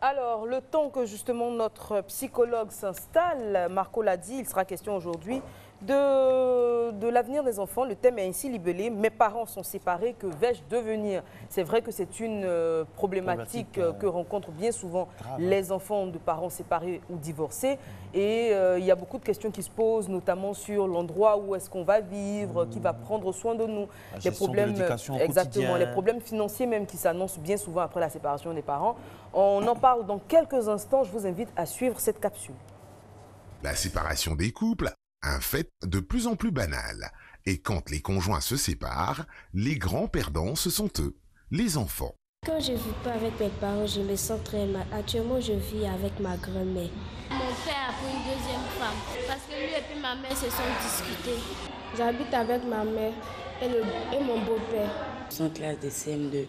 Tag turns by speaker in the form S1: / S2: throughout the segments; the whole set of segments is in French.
S1: Alors, le temps que justement notre psychologue s'installe, Marco l'a dit, il sera question aujourd'hui de l'avenir des enfants. Le thème est ainsi libellé. Mes parents sont séparés, que vais-je devenir? C'est vrai que c'est une problématique que rencontrent bien souvent les enfants de parents séparés ou divorcés. Et il y a beaucoup de questions qui se posent, notamment sur l'endroit où est-ce qu'on va vivre, qui va prendre soin de nous.
S2: Les problèmes,
S1: exactement, les problèmes financiers même qui s'annoncent bien souvent après la séparation des parents. On en parle dans quelques instants. Je vous invite à suivre cette capsule.
S3: La séparation des couples, un fait de plus en plus banal. Et quand les conjoints se séparent, les grands perdants, ce sont eux, les enfants.
S4: Quand je ne vis pas avec mes parents, je me sens très mal. Actuellement, je vis avec ma grand-mère.
S5: Mon père a pris une deuxième femme parce que lui et puis ma mère se sont disputés.
S4: J'habite avec ma mère et mon beau-père.
S6: Ils sont en classe de CM2.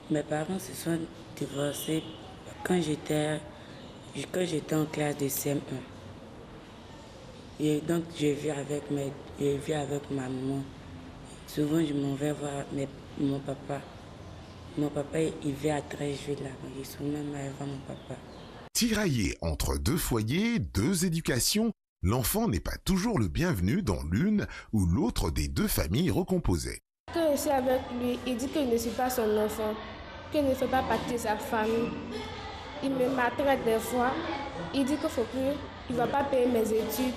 S6: Mes parents se sont divorcés quand j'étais en classe de CM1. Et donc, je vis avec ma maman. Souvent, je m'en vais voir mon papa. Mon papa, il vit à 13 jours là. Je suis même allée voir mon papa.
S3: Tiraillé entre deux foyers, deux éducations, l'enfant n'est pas toujours le bienvenu dans l'une ou l'autre des deux familles recomposées.
S4: Quand je suis avec lui, il dit que je ne suis pas son enfant, que je ne fais pas partie de sa famille. Il me maltraite des fois. Il dit qu'il ne va pas payer mes études.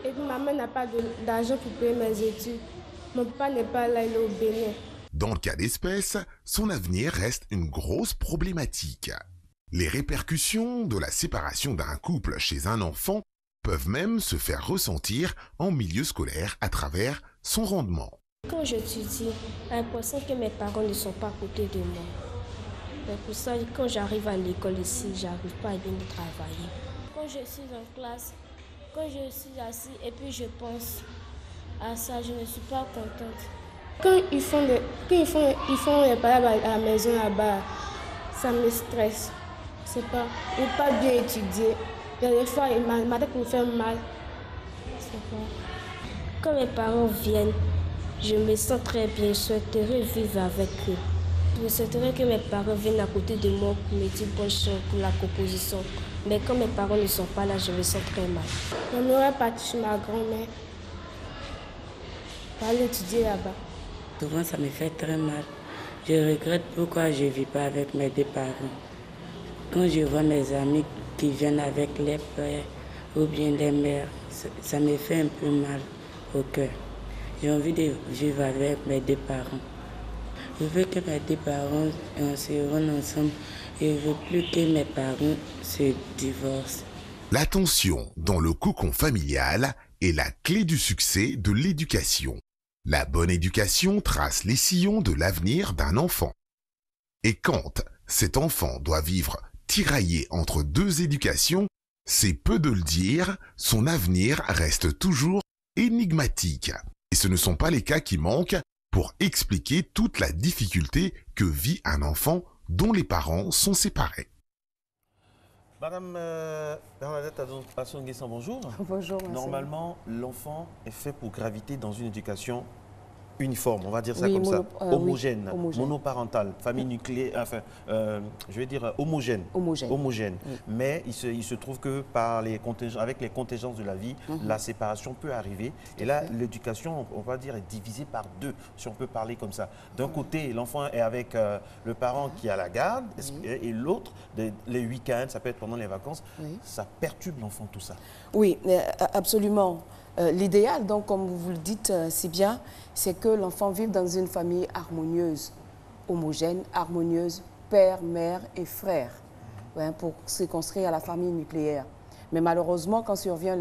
S4: Et puis ma mère n'a pas d'argent pour payer mes études. Mon papa n'est pas là, il est au Bénin.
S3: Dans le cas d'espèce, son avenir reste une grosse problématique. Les répercussions de la séparation d'un couple chez un enfant peuvent même se faire ressentir en milieu scolaire à travers son rendement.
S4: Quand j'étudie, j'ai l'impression que mes parents ne sont pas à côté de moi. C'est pour ça que quand j'arrive à l'école ici, je n'arrive pas à bien travailler. Quand je suis en classe, quand je suis assis et puis je pense à ça, je ne suis pas contente. Quand ils font les balades à la maison là-bas, ça me stresse. C'est pas, je n'ai pas bien étudié. Des fois, ma tête me fait mal. Quand mes parents viennent, je me sens très bien. Je souhaiterais vivre avec eux. Je souhaiterais que mes parents viennent à côté de moi pour me dire bonne chance pour la composition. Mais quand mes parents ne sont pas là, je me sens très mal. J'aimerais partir chez ma grand-mère pour aller étudier là-bas.
S6: Souvent, ça me fait très mal. Je regrette pourquoi je ne vis pas avec mes deux parents. Quand je vois mes amis qui viennent avec les pères ou bien les mères, ça me fait un peu mal au cœur. J'ai envie de vivre avec mes deux parents. Je veux que mes deux parents se rendent ensemble et je ne veux plus que mes parents se divorcent.
S3: La tension dans le cocon familial est la clé du succès de l'éducation. La bonne éducation trace les sillons de l'avenir d'un enfant. Et quand cet enfant doit vivre tiraillé entre deux éducations, c'est peu de le dire, son avenir reste toujours énigmatique. Et ce ne sont pas les cas qui manquent pour expliquer toute la difficulté que vit un enfant dont les parents sont séparés.
S2: Madame Bernadette Adon-Nguessan, bonjour.
S1: Bonjour.
S2: Normalement, l'enfant est fait pour graviter dans une éducation uniforme, on va dire ça comme ça, homogène, monoparentale, famille nucléaire, enfin, je vais dire homogène.
S1: Oui.
S2: Mais il se trouve que avec les contingences de la vie, la séparation peut arriver. Et là, l'éducation, on va dire, est divisée par deux, si on peut parler comme ça. D'un côté, l'enfant est avec le parent qui a la garde, et l'autre, les week-ends, ça peut être pendant les vacances, ça perturbe l'enfant, tout ça.
S7: Oui, absolument. L'idéal, donc, comme vous le dites si bien, c'est que l'enfant vive dans une famille harmonieuse, homogène, harmonieuse, père, mère et frère, pour se construire à la famille nucléaire. Mais malheureusement, quand survient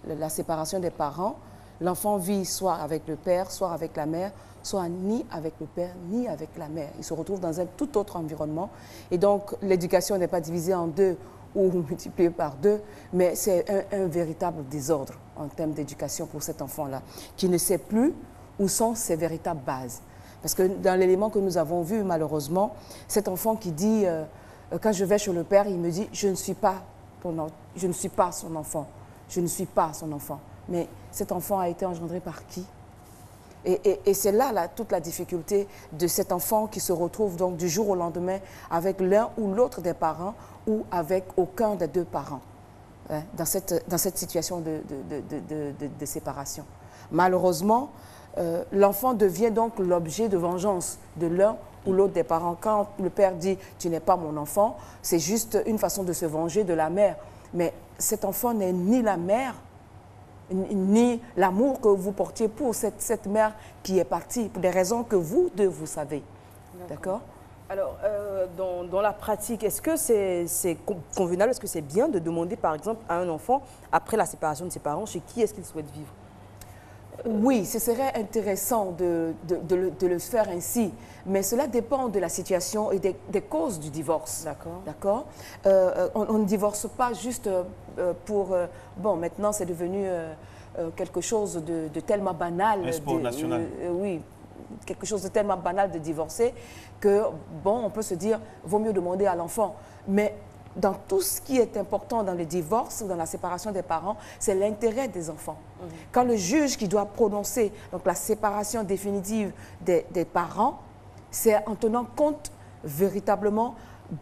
S7: la séparation des parents, l'enfant vit soit avec le père, soit avec la mère, soit ni avec le père, ni avec la mère. Il se retrouve dans un tout autre environnement. Et donc, l'éducation n'est pas divisée en deux ou multiplié par deux, mais c'est un véritable désordre en termes d'éducation pour cet enfant-là, qui ne sait plus où sont ses véritables bases. Parce que dans l'élément que nous avons vu, malheureusement, cet enfant qui dit, quand je vais chez le père, il me dit, je ne suis pas son enfant, je ne suis pas son enfant. Mais cet enfant a été engendré par qui? Et c'est là, toute la difficulté de cet enfant qui se retrouve donc du jour au lendemain avec l'un ou l'autre des parents ou avec aucun des deux parents, hein, dans cette situation de séparation. Malheureusement, l'enfant devient donc l'objet de vengeance de l'un ou l'autre des parents. Quand le père dit « tu n'es pas mon enfant », c'est juste une façon de se venger de la mère. Mais cet enfant n'est ni la mère, ni l'amour que vous portiez pour cette mère qui est partie, pour des raisons que vous deux, vous savez. D'accord?
S1: Alors, dans la pratique, est-ce que c'est convenable, est-ce que c'est bien de demander, par exemple, à un enfant, après la séparation de ses parents, chez qui est-ce qu'il souhaite vivre?
S7: Oui, ce serait intéressant de le faire ainsi, mais cela dépend de la situation et des causes du divorce. D'accord. On ne divorce pas juste pour... bon, maintenant, c'est devenu quelque chose de tellement banal.
S2: Un sport national.
S7: Oui, quelque chose de tellement banal de divorcer que, bon, on peut se dire, vaut mieux demander à l'enfant. Mais dans tout ce qui est important dans le divorce ou dans la séparation des parents, c'est l'intérêt des enfants. Quand le juge qui doit prononcer donc, la séparation définitive des parents, c'est en tenant compte véritablement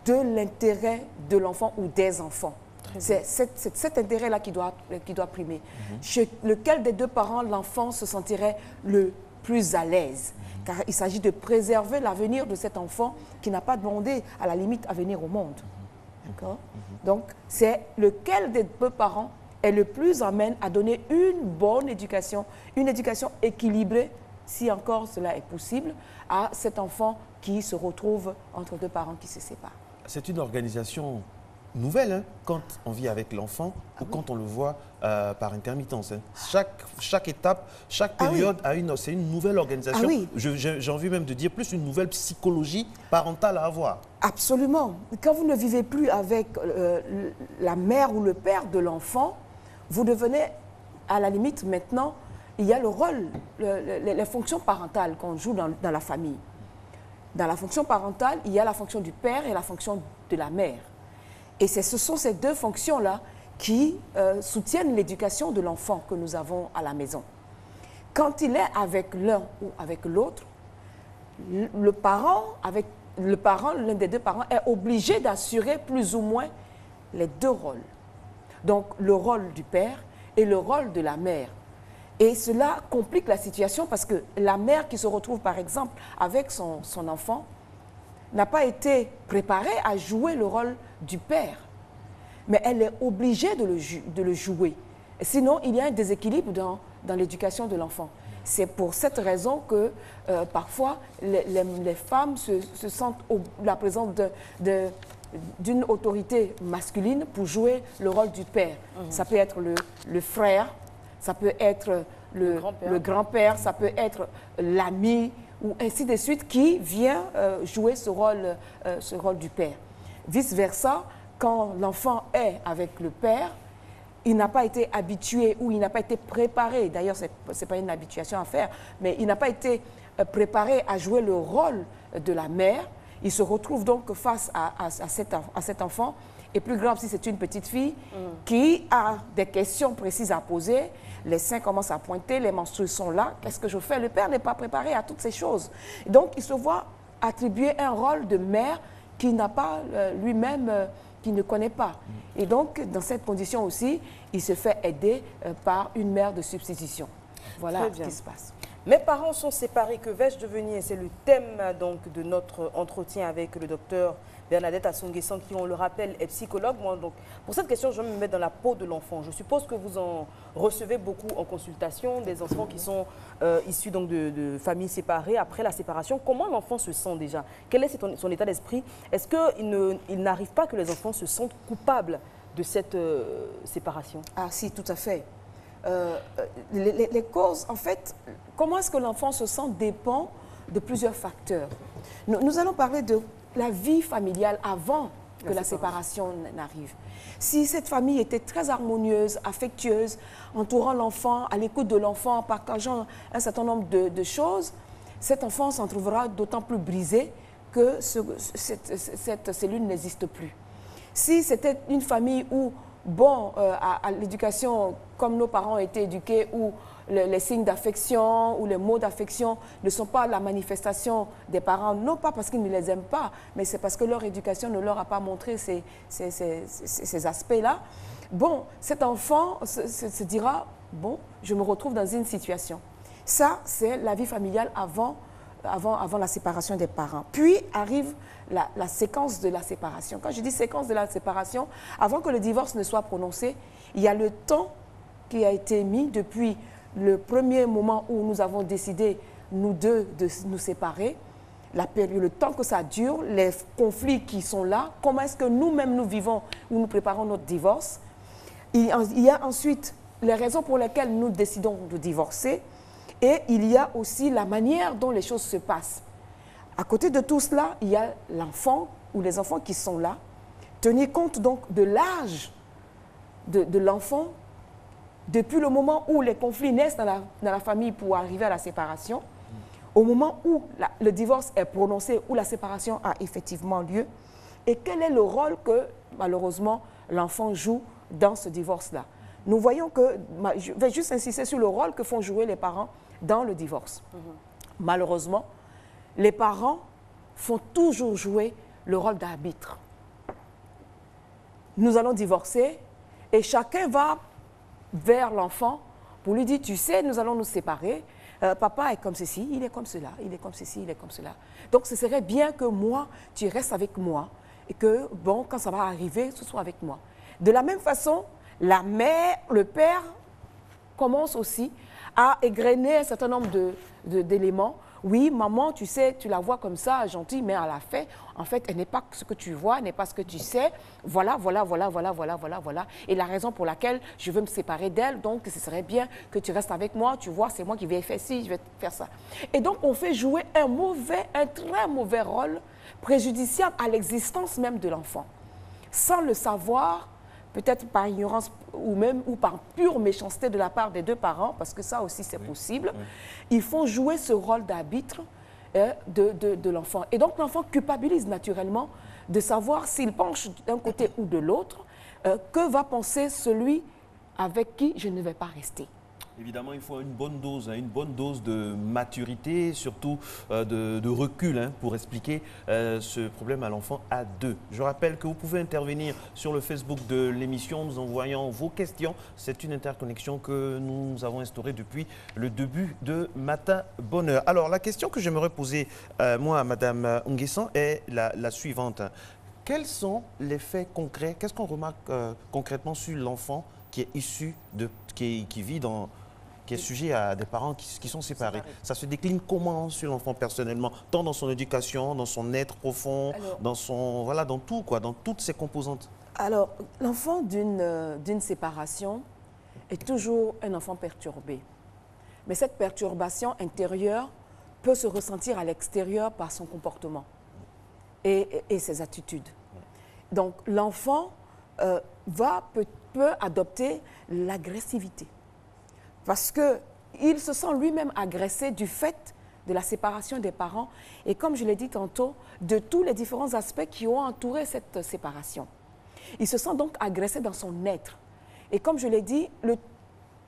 S7: de l'intérêt de l'enfant ou des enfants. C'est cet intérêt-là qui doit primer. Chez lequel des deux parents, l'enfant se sentirait le plus à l'aise. Car il s'agit de préserver l'avenir de cet enfant qui n'a pas demandé, à la limite, à venir au monde. D'accord? Donc, c'est lequel des deux parents est le plus amène à donner une bonne éducation, une éducation équilibrée, si encore cela est possible, à cet enfant qui se retrouve entre deux parents qui se séparent. C'est
S2: une organisation nouvelle, hein, quand on vit avec l'enfant ou quand on le voit par intermittence. Hein. Chaque étape, chaque période c'est une nouvelle organisation. J'ai envie même de dire plus une nouvelle psychologie parentale à avoir.
S7: Absolument. Quand vous ne vivez plus avec la mère ou le père de l'enfant, vous devenez, à la limite maintenant, il y a le rôle, les fonctions parentales qu'on joue dans la famille. Dans la fonction parentale, il y a la fonction du père et la fonction de la mère. Et ce sont ces deux fonctions-là qui soutiennent l'éducation de l'enfant que nous avons à la maison. Quand il est avec l'un ou avec l'autre, l'un des deux parents est obligé d'assurer plus ou moins les deux rôles. Donc, le rôle du père et le rôle de la mère. Et cela complique la situation parce que la mère qui se retrouve, par exemple, avec son enfant, n'a pas été préparée à jouer le rôle du père. Mais elle est obligée de le jouer. Sinon, il y a un déséquilibre dans l'éducation de l'enfant. C'est pour cette raison que parfois les femmes se sentent la présence d'une autorité masculine pour jouer le rôle du père. Ça peut être le frère, ça peut être le grand-père, ça peut être l'ami, ou ainsi de suite, qui vient jouer ce rôle du père. Vice-versa, quand l'enfant est avec le père, il n'a pas été habitué ou il n'a pas été préparé, d'ailleurs, ce n'est pas une habituation à faire, mais il n'a pas été préparé à jouer le rôle de la mère. Il se retrouve donc face à cet enfant, et plus grave si c'est une petite fille, qui a des questions précises à poser. Les seins commencent à pointer, les menstrues sont là. Qu'est-ce que je fais? Le père n'est pas préparé à toutes ces choses. Donc, il se voit attribuer un rôle de mère qu'il n'a pas lui-même, qu'il ne connaît pas. Et donc, dans cette condition aussi, il se fait aider par une mère de substitution. Voilà ce qui se passe.
S1: Mes parents sont séparés, que vais-je devenir? C'est le thème donc, de notre entretien avec le docteur Bernadette Assonguessan, qui, on le rappelle, est psychologue. Moi, donc, pour cette question, je vais me mettre dans la peau de l'enfant. Je suppose que vous en recevez beaucoup en consultation, des enfants qui sont issus donc, de familles séparées après la séparation. Comment l'enfant se sent déjà? Quel est son état d'esprit? Est-ce qu'il n'arrive pas que les enfants se sentent coupables de cette séparation?
S7: Ah si, tout à fait. Les causes, en fait, comment est-ce que l'enfant se sent dépend de plusieurs facteurs. Nous allons parler de la vie familiale avant que la séparation n'arrive. Si cette famille était très harmonieuse, affectueuse, entourant l'enfant, à l'écoute de l'enfant, partageant un certain nombre de choses, cet enfant s'en trouvera d'autant plus brisé que cette cellule n'existe plus. Si c'était une famille où, bon, à l'éducation, comme nos parents ont été éduqués, où les signes d'affection ou les mots d'affection ne sont pas la manifestation des parents, non pas parce qu'ils ne les aiment pas, mais c'est parce que leur éducation ne leur a pas montré ces aspects-là. Bon, cet enfant se dira, bon, je me retrouve dans une situation. Ça, c'est la vie familiale avant la séparation des parents. Puis arrive la séquence de la séparation. Quand je dis séquence de la séparation, avant que le divorce ne soit prononcé, il y a le temps qui a été mis depuis le premier moment où nous avons décidé, nous deux, de nous séparer, le temps que ça dure, les conflits qui sont là, comment est-ce que nous-mêmes nous vivons ou nous préparons notre divorce. Il y a ensuite les raisons pour lesquelles nous décidons de divorcer et il y a aussi la manière dont les choses se passent. À côté de tout cela, il y a l'enfant ou les enfants qui sont là. Tenir compte donc de l'âge de l'enfant depuis le moment où les conflits naissent dans la famille pour arriver à la séparation, au moment où le divorce est prononcé, où la séparation a effectivement lieu, et quel est le rôle que, malheureusement, l'enfant joue dans ce divorce-là. Nous voyons que, je vais juste insister sur le rôle que font jouer les parents dans le divorce. Malheureusement, les parents font toujours jouer le rôle d'arbitre. Nous allons divorcer et chacun va vers l'enfant pour lui dire, tu sais, nous allons nous séparer. Papa est comme ceci, il est comme cela, il est comme ceci, il est comme cela. Donc, ce serait bien que moi, tu restes avec moi et que, bon, quand ça va arriver, ce soit avec moi. De la même façon, la mère, le père commence aussi à égrener un certain nombre d'éléments. Oui, maman, tu sais, tu la vois comme ça, gentille, mais à la fin, en fait, elle n'est pas ce que tu vois, elle n'est pas ce que tu sais. Voilà. Et la raison pour laquelle je veux me séparer d'elle, donc ce serait bien que tu restes avec moi. Tu vois, c'est moi qui vais faire ci, je vais faire ça. Et donc, on fait jouer un très mauvais rôle préjudiciable à l'existence même de l'enfant. Sans le savoir, peut-être par ignorance ou par pure méchanceté de la part des deux parents, parce que ça aussi c'est possible, ils font jouer ce rôle d'arbitre de l'enfant. Et donc l'enfant culpabilise naturellement de savoir s'il penche d'un côté ou de l'autre, que va penser celui avec qui je ne vais pas rester.
S2: Évidemment, il faut une bonne dose de maturité, surtout de recul pour expliquer ce problème à l'enfant à deux. Je rappelle que vous pouvez intervenir sur le Facebook de l'émission, nous envoyant vos questions. C'est une interconnexion que nous avons instaurée depuis le début de Matin Bonheur. Alors, la question que j'aimerais poser, moi, à Madame Nguessan, est la suivante. Quels sont les faits concrets? Qu'est-ce qu'on remarque concrètement sur l'enfant qui est issu qui vit dans... qui est sujet à des parents qui sont séparés. Ça se décline comment sur l'enfant personnellement, tant dans son éducation, dans son être profond, dans tout, dans toutes ses composantes.
S7: Alors, l'enfant d'une séparation est toujours un enfant perturbé. Mais cette perturbation intérieure peut se ressentir à l'extérieur par son comportement et ses attitudes. Donc, l'enfant peut adopter l'agressivité. Parce qu'il se sent lui-même agressé du fait de la séparation des parents et, comme je l'ai dit tantôt, de tous les différents aspects qui ont entouré cette séparation. Il se sent donc agressé dans son être. Et comme je l'ai dit,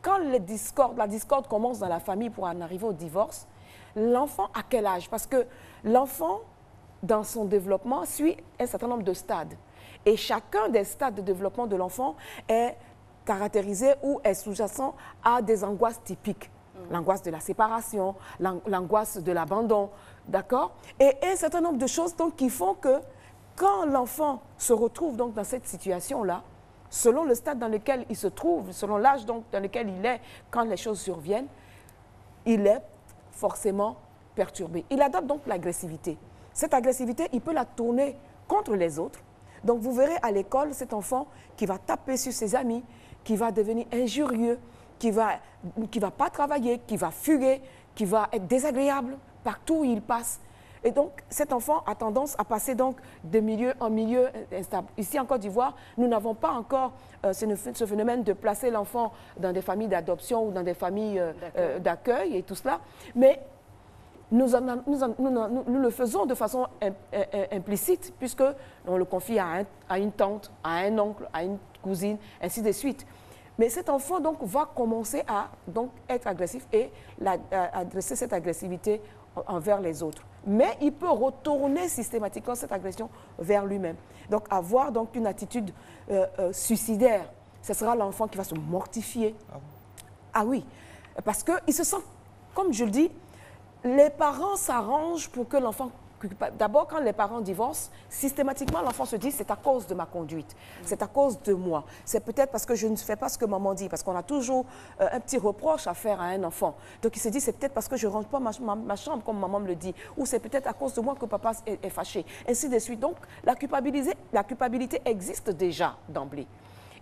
S7: quand la discorde commence dans la famille pour en arriver au divorce, l'enfant à quel âge? Parce que l'enfant, dans son développement, suit un certain nombre de stades. Et chacun des stades de développement de l'enfant est caractérisé ou est sous-jacent à des angoisses typiques. L'angoisse de la séparation, l'angoisse de l'abandon, d'accord? Et un certain nombre de choses donc, qui font que quand l'enfant se retrouve donc, dans cette situation-là, selon le stade dans lequel il se trouve, selon l'âge dans lequel il est, quand les choses surviennent, il est forcément perturbé. Il adopte donc l'agressivité. Cette agressivité, il peut la tourner contre les autres. Donc vous verrez à l'école cet enfant qui va taper sur ses amis, qui va devenir injurieux, qui va pas travailler, qui va fuguer, qui va être désagréable partout où il passe. Et donc, cet enfant a tendance à passer donc de milieu en milieu instable. Ici, en Côte d'Ivoire, nous n'avons pas encore ce phénomène de placer l'enfant dans des familles d'adoption ou dans des familles d'accueil et tout cela. Mais nous le faisons de façon implicite, puisqu'on le confie à une tante, à un oncle, à une cousine, ainsi de suite. Mais cet enfant donc va commencer à donc, être agressif et adresser cette agressivité envers les autres. Mais il peut retourner systématiquement cette agression vers lui-même. Donc avoir donc une attitude suicidaire, ce sera l'enfant qui va se mortifier. Ah oui, parce qu'il se sent, comme je le dis, les parents s'arrangent pour que l'enfant... D'abord, quand les parents divorcent, systématiquement, l'enfant se dit, c'est à cause de ma conduite, c'est à cause de moi. C'est peut-être parce que je ne fais pas ce que maman dit, parce qu'on a toujours un petit reproche à faire à un enfant. Donc, il se dit, c'est peut-être parce que je ne rentre pas ma chambre, comme maman me le dit, ou c'est peut-être à cause de moi que papa est fâché, ainsi de suite. Donc, la culpabilité existe déjà d'emblée.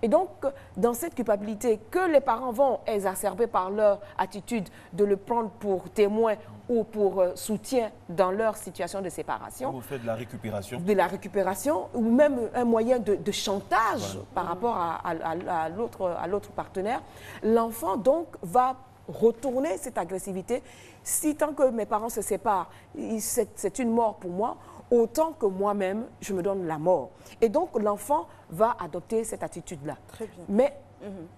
S7: Et donc, dans cette culpabilité que les parents vont exacerber par leur attitude de le prendre pour témoin ou pour soutien dans leur situation de séparation.
S2: Vous faites de la récupération.
S7: De la récupération, ou même un moyen de chantage par rapport à l'autre partenaire. L'enfant, donc, va retourner cette agressivité. Si tant que mes parents se séparent, c'est une mort pour moi, autant que moi-même, je me donne la mort. Et donc, l'enfant va adopter cette attitude-là.
S1: Très bien.
S7: Mais,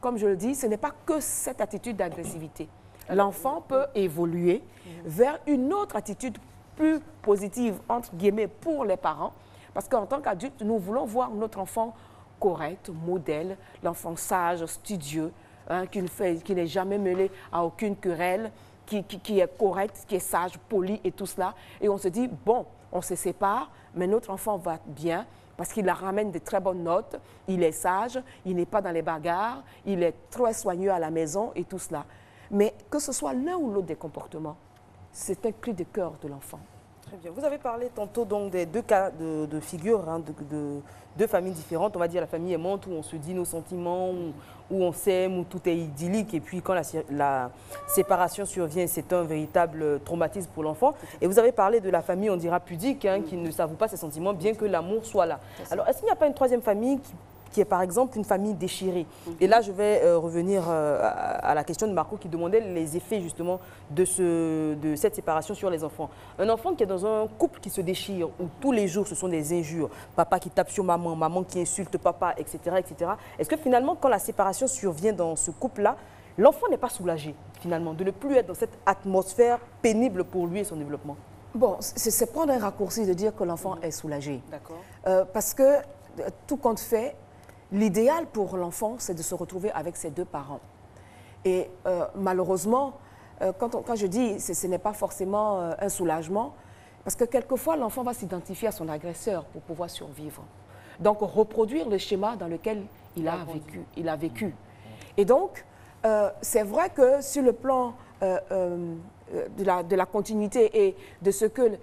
S7: comme je le dis, ce n'est pas que cette attitude d'agressivité. L'enfant peut évoluer vers une autre attitude plus positive, entre guillemets, pour les parents. Parce qu'en tant qu'adulte, nous voulons voir notre enfant correct, modèle, l'enfant sage, studieux, hein, qui n'est jamais mêlé à aucune querelle, qui est correct, qui est sage, poli et tout cela. Et on se dit, bon, on se sépare, mais notre enfant va bien parce qu'il ramène de très bonnes notes, il est sage, il n'est pas dans les bagarres, il est très soigneux à la maison et tout cela. Mais que ce soit l'un ou l'autre des comportements, c'est un cri de cœur de l'enfant.
S1: Très bien. Vous avez parlé tantôt donc des deux cas de figure, hein, de deux familles différentes. On va dire la famille aimante où on se dit nos sentiments, où on s'aime, où tout est idyllique. Et puis quand la séparation survient, c'est un véritable traumatisme pour l'enfant. Et vous avez parlé de la famille, on dira pudique, hein, qui ne s'avoue pas ses sentiments, bien que l'amour soit là. Alors est-ce qu'il n'y a pas une troisième famille qui est par exemple une famille déchirée? Et là, je vais revenir à la question de Marco qui demandait les effets justement de cette séparation sur les enfants. Un enfant qui est dans un couple qui se déchire, où tous les jours ce sont des injures, papa qui tape sur maman, maman qui insulte papa, etc. etc. Est-ce que finalement, quand la séparation survient dans ce couple-là, l'enfant n'est pas soulagé finalement de ne plus être dans cette atmosphère pénible pour lui et son développement?
S7: Bon, c'est prendre un raccourci de dire que l'enfant est soulagé.
S1: D'accord.
S7: Parce que tout compte fait, l'idéal pour l'enfant, c'est de se retrouver avec ses deux parents. Et malheureusement, quand je dis ce n'est pas forcément un soulagement, parce que quelquefois, l'enfant va s'identifier à son agresseur pour pouvoir survivre. Donc, reproduire le schéma dans lequel il a vécu. Et donc, c'est vrai que sur le plan de la continuité et de ce qu'il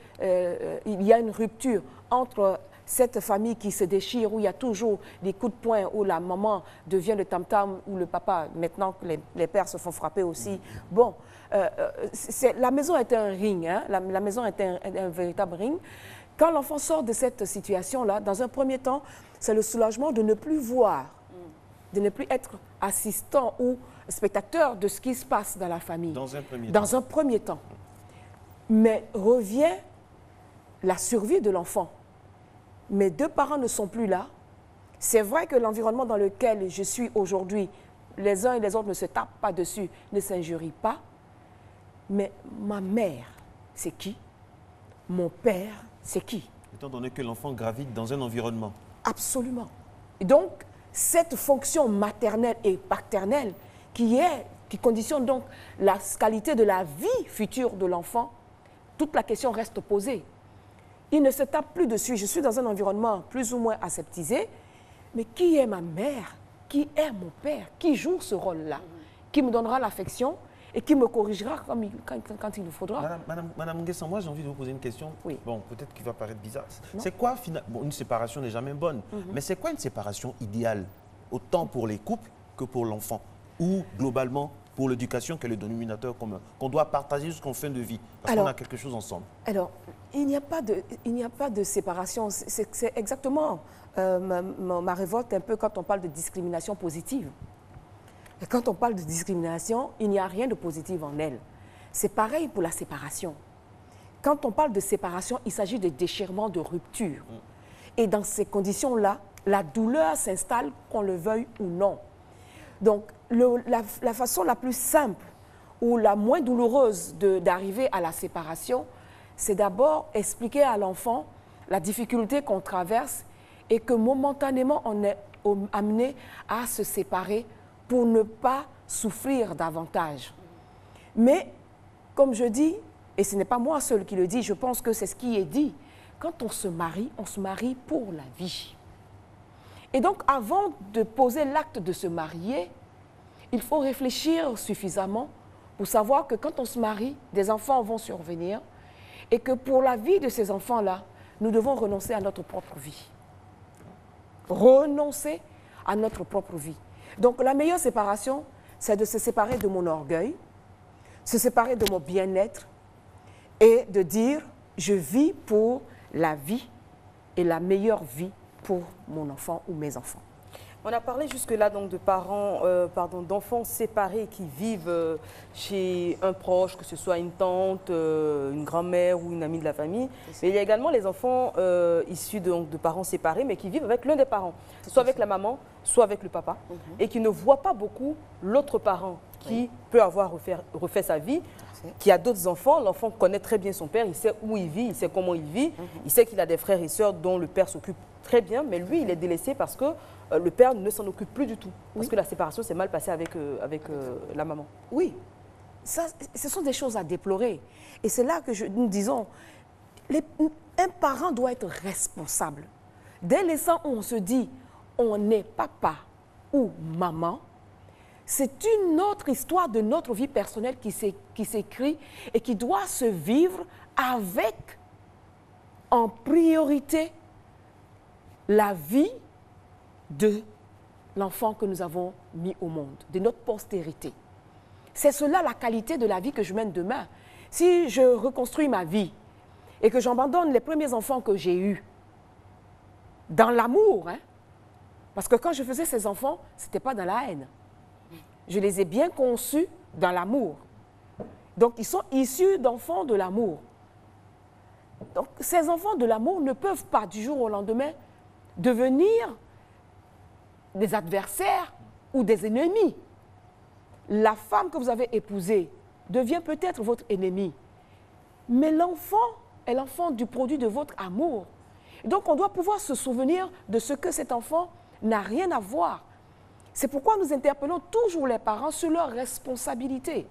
S7: y a une rupture entre cette famille qui se déchire, où il y a toujours des coups de poing, où la maman devient le tam-tam, où le papa, maintenant que les pères se font frapper aussi. Bon, la maison est un ring, hein? La maison est un véritable ring. Quand l'enfant sort de cette situation-là, dans un premier temps, c'est le soulagement de ne plus voir, de ne plus être assistant ou spectateur de ce qui se passe dans la famille. Dans un premier temps. Mais revient la survie de l'enfant. Mes deux parents ne sont plus là. C'est vrai que l'environnement dans lequel je suis aujourd'hui, les uns et les autres ne se tapent pas dessus, ne s'injurient pas. Mais ma mère, c'est qui? Mon père, c'est qui?
S2: Étant donné que l'enfant gravite dans un environnement.
S7: Absolument. Et donc, cette fonction maternelle et paternelle qui conditionne donc la qualité de la vie future de l'enfant, toute la question reste posée. Il ne se tape plus dessus. Je suis dans un environnement plus ou moins aseptisé. Mais qui est ma mère? Qui est mon père? Qui joue ce rôle-là? Qui me donnera l'affection et qui me corrigera quand il le faudra?
S2: Madame Nguessan, moi j'ai envie de vous poser une question.
S7: Oui.
S2: Bon, peut-être qu'il va paraître bizarre. C'est quoi finalement? Bon, une séparation n'est jamais bonne. Mais c'est quoi une séparation idéale? Autant pour les couples que pour l'enfant? Ou globalement pour l'éducation qui est le dénominateur commun, qu'on doit partager jusqu'en fin de vie, parce qu'on a quelque chose ensemble. Alors,
S7: il n'y a pas de séparation. C'est exactement ma révolte un peu quand on parle de discrimination positive. Et quand on parle de discrimination, il n'y a rien de positif en elle. C'est pareil pour la séparation. Quand on parle de séparation, il s'agit de déchirement, de rupture. Et dans ces conditions-là, la douleur s'installe, qu'on le veuille ou non. Donc, la façon la plus simple ou la moins douloureuse d'arriver à la séparation, c'est d'abord expliquer à l'enfant la difficulté qu'on traverse et que momentanément on est amené à se séparer pour ne pas souffrir davantage. Mais, comme je dis, et ce n'est pas moi seul qui le dis, je pense que c'est ce qui est dit, quand on se marie pour la vie. Et donc, avant de poser l'acte de se marier, il faut réfléchir suffisamment pour savoir que quand on se marie, des enfants vont survenir et que pour la vie de ces enfants-là, nous devons renoncer à notre propre vie. Renoncer à notre propre vie. Donc, la meilleure séparation, c'est de se séparer de mon orgueil, se séparer de mon bien-être et de dire, je vis pour la vie et la meilleure vie pour mon enfant ou mes enfants.
S1: On a parlé jusque-là donc de parents, d'enfants séparés qui vivent chez un proche, que ce soit une tante, une grand-mère ou une amie de la famille. Mais il y a également les enfants issus de parents séparés, mais qui vivent avec l'un des parents, soit avec la maman, soit avec le papa, et qui ne voient pas beaucoup l'autre parent qui peut avoir refait sa vie, qui a d'autres enfants. L'enfant connaît très bien son père, il sait où il vit, il sait comment il vit, il sait qu'il a des frères et sœurs dont le père s'occupe très bien, mais lui, il est délaissé parce que le père ne s'en occupe plus du tout. Parce que la séparation s'est mal passée avec la maman.
S7: Oui, ça, ce sont des choses à déplorer. Et c'est là que nous disons, un parent doit être responsable. Dès l'instant où on se dit, on est papa ou maman, c'est une autre histoire de notre vie personnelle qui s'écrit et qui doit se vivre avec, en priorité, la vie de l'enfant que nous avons mis au monde, de notre postérité. C'est cela la qualité de la vie que je mène demain. Si je reconstruis ma vie et que j'abandonne les premiers enfants que j'ai eus, dans l'amour, hein, parce que quand je faisais ces enfants, ce n'était pas dans la haine. Je les ai bien conçus dans l'amour. Donc, ils sont issus d'enfants de l'amour. Donc, ces enfants de l'amour ne peuvent pas, du jour au lendemain, devenir des adversaires ou des ennemis. La femme que vous avez épousée devient peut-être votre ennemi, mais l'enfant est l'enfant du produit de votre amour. Donc, on doit pouvoir se souvenir de ce que cet enfant n'a rien à voir. C'est pourquoi nous interpellons toujours les parents sur leur responsabilité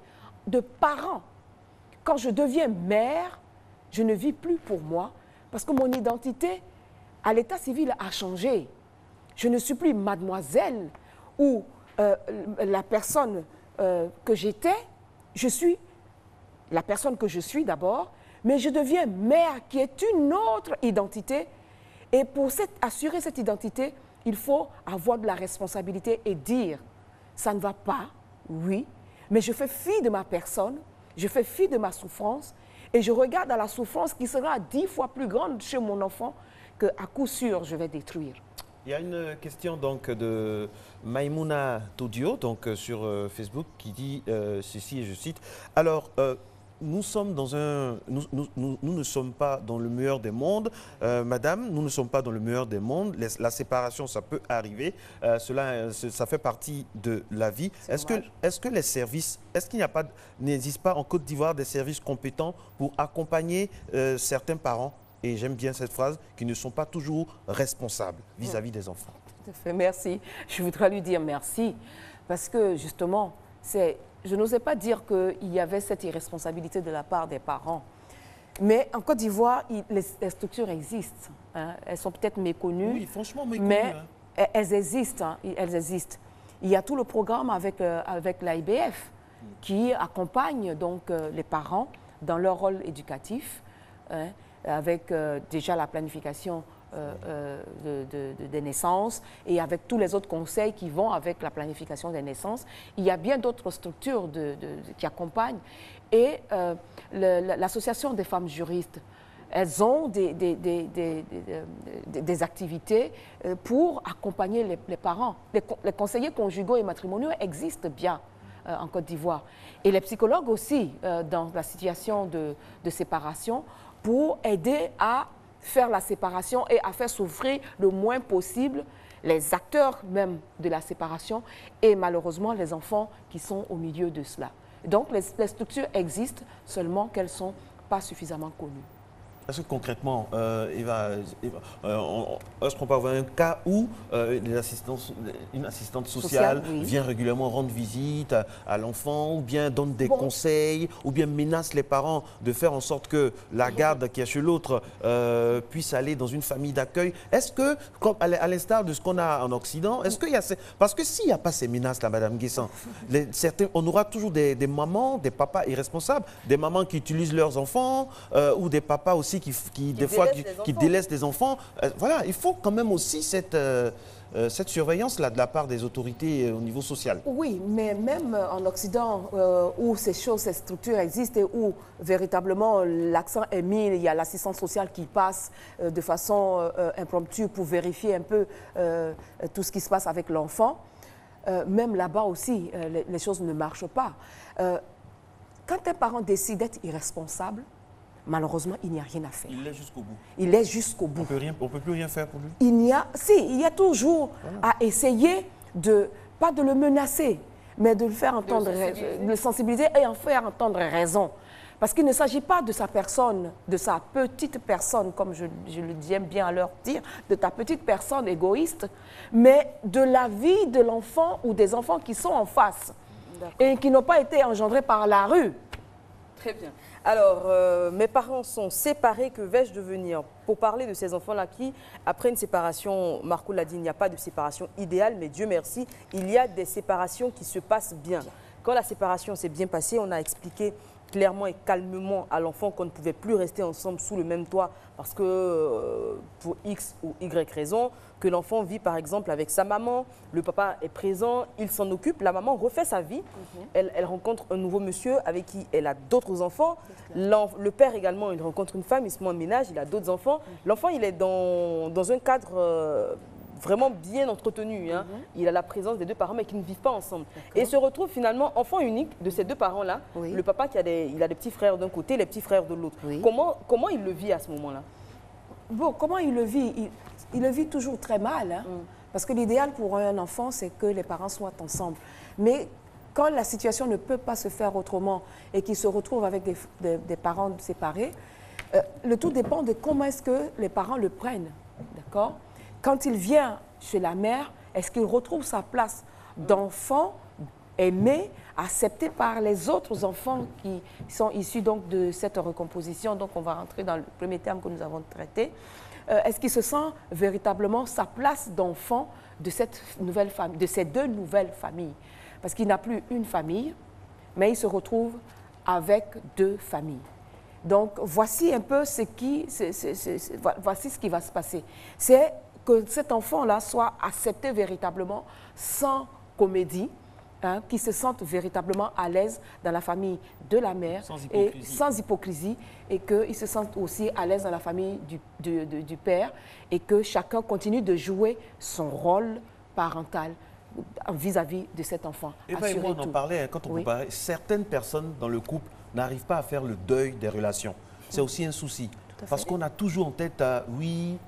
S7: de parents. Quand je deviens mère, je ne vis plus pour moi parce que mon identité à l'état civil a changé. Je ne suis plus mademoiselle ou la personne que j'étais. Je suis la personne que je suis d'abord, mais je deviens mère qui est une autre identité. Et pour assurer cette identité, il faut avoir de la responsabilité et dire, ça ne va pas, oui, mais je fais fi de ma personne, je fais fi de ma souffrance et je regarde à la souffrance qui sera 10 fois plus grande chez mon enfant qu'à coup sûr je vais détruire.
S2: Il y a une question donc de Maïmouna Todio donc, sur Facebook qui dit ceci et je cite, alors nous ne sommes pas dans le meilleur des mondes, madame, nous ne sommes pas dans le meilleur des mondes, la séparation ça peut arriver, ça fait partie de la vie. Est-ce que les services, est-ce qu'il n'existe pas en Côte d'Ivoire des services compétents pour accompagner certains parents, et j'aime bien cette phrase, qui ne sont pas toujours responsables vis-à-vis des enfants?
S7: Tout à fait, merci. Je voudrais lui dire merci parce que justement, je n'osais pas dire qu'il y avait cette irresponsabilité de la part des parents. Mais en Côte d'Ivoire, les structures existent. Hein. Elles sont peut-être méconnues.
S2: Oui, franchement méconnues.
S7: Mais elles existent. Hein. Elles existent. Il y a tout le programme avec l'AIBF qui accompagne donc les parents dans leur rôle éducatif, hein, avec déjà la planification des naissances et avec tous les autres conseils qui vont avec la planification des naissances. Il y a bien d'autres structures qui accompagnent. Et l'association des femmes juristes, elles ont des activités pour accompagner les parents. Les conseillers conjugaux et matrimoniaux existent bien en Côte d'Ivoire. Et les psychologues aussi, dans la situation de séparation, pour aider à faire la séparation et à faire souffrir le moins possible les acteurs même de la séparation et malheureusement les enfants qui sont au milieu de cela. Donc les structures existent, seulement qu'elles ne sont pas suffisamment connues.
S2: Est-ce que concrètement, est-ce qu'on peut avoir un cas où une assistante sociale
S7: oui.
S2: vient régulièrement rendre visite à l'enfant, ou bien donne des conseils, ou bien menace les parents de faire en sorte que la garde qui est chez l'autre puisse aller dans une famille d'accueil? Est-ce que, comme à l'instar de ce qu'on a en Occident, est-ce qu'il y a parce que s'il n'y a pas ces menaces-là, Madame Guessant, on aura toujours des mamans, des papas irresponsables, des mamans qui utilisent leurs enfants, ou des papas aussi qui délaissent les enfants. Voilà, il faut quand même aussi cette surveillance-là de la part des autorités au niveau social.
S7: Oui, mais même en Occident, où ces structures existent et où véritablement l'accent est mis, il y a l'assistance sociale qui passe de façon impromptue pour vérifier un peu tout ce qui se passe avec l'enfant. Même là-bas aussi, les choses ne marchent pas. Quand un parent décide d'être irresponsable, malheureusement, il n'y a rien à faire.
S2: Il est jusqu'au bout.
S7: Il est jusqu'au bout.
S2: On ne peut plus rien faire pour lui.
S7: Il y a toujours à essayer pas de le menacer, mais de le faire entendre, de le sensibiliser et en faire entendre raison. Parce qu'il ne s'agit pas de sa personne, de sa petite personne, comme je le dis bien à leur dire, de ta petite personne égoïste, mais de la vie de l'enfant ou des enfants qui sont en face et qui n'ont pas été engendrés par la rue.
S1: Très bien. Alors, mes parents sont séparés, que vais-je devenir? Pour parler de ces enfants-là qui, après une séparation, Marco l'a dit, il n'y a pas de séparation idéale, mais Dieu merci, il y a des séparations qui se passent bien. Quand la séparation s'est bien passée, on a expliqué clairement et calmement à l'enfant qu'on ne pouvait plus rester ensemble sous le même toit parce que pour X ou Y raison, que l'enfant vit par exemple avec sa maman, le papa est présent, il s'en occupe, la maman refait sa vie, elle rencontre un nouveau monsieur avec qui elle a d'autres enfants, le père également, il rencontre une femme, il se met en ménage, il a d'autres enfants, l'enfant il est dans un cadre vraiment bien entretenu. Hein. Il a la présence des deux parents, mais qui ne vivent pas ensemble. Et se retrouve finalement enfant unique de ces deux parents-là. Oui. Le papa qui a il a des petits frères d'un côté, les petits frères de l'autre. Oui. Comment il le vit à ce moment-là?
S7: Bon, comment il le vit? Il le vit toujours très mal. Hein. Parce que l'idéal pour un enfant, c'est que les parents soient ensemble. Mais quand la situation ne peut pas se faire autrement et qu'il se retrouve avec des parents séparés, le tout dépend de comment est-ce que les parents le prennent. D'accord? Quand il vient chez la mère, est-ce qu'il retrouve sa place d'enfant aimé, accepté par les autres enfants qui sont issus donc de cette recomposition? Donc on va rentrer dans le premier terme que nous avons traité. Est-ce qu'il se sent véritablement sa place d'enfant de cette nouvelle famille, de ces deux nouvelles familles? Parce qu'il n'a plus une famille, mais il se retrouve avec deux familles. Donc voici un peu voici ce qui va se passer. C'est que cet enfant-là soit accepté véritablement sans comédie, hein, qu'il se sente véritablement à l'aise dans la famille de la mère, sans hypocrisie, et qu'il se sente aussi à l'aise dans la famille du père, et que chacun continue de jouer son rôle parental vis-à-vis de cet enfant.
S2: Et bien, moi, on en parlait, hein, quand on parlait, certaines personnes dans le couple n'arrivent pas à faire le deuil des relations. C'est aussi un souci. Parce qu'on a toujours en tête, oui,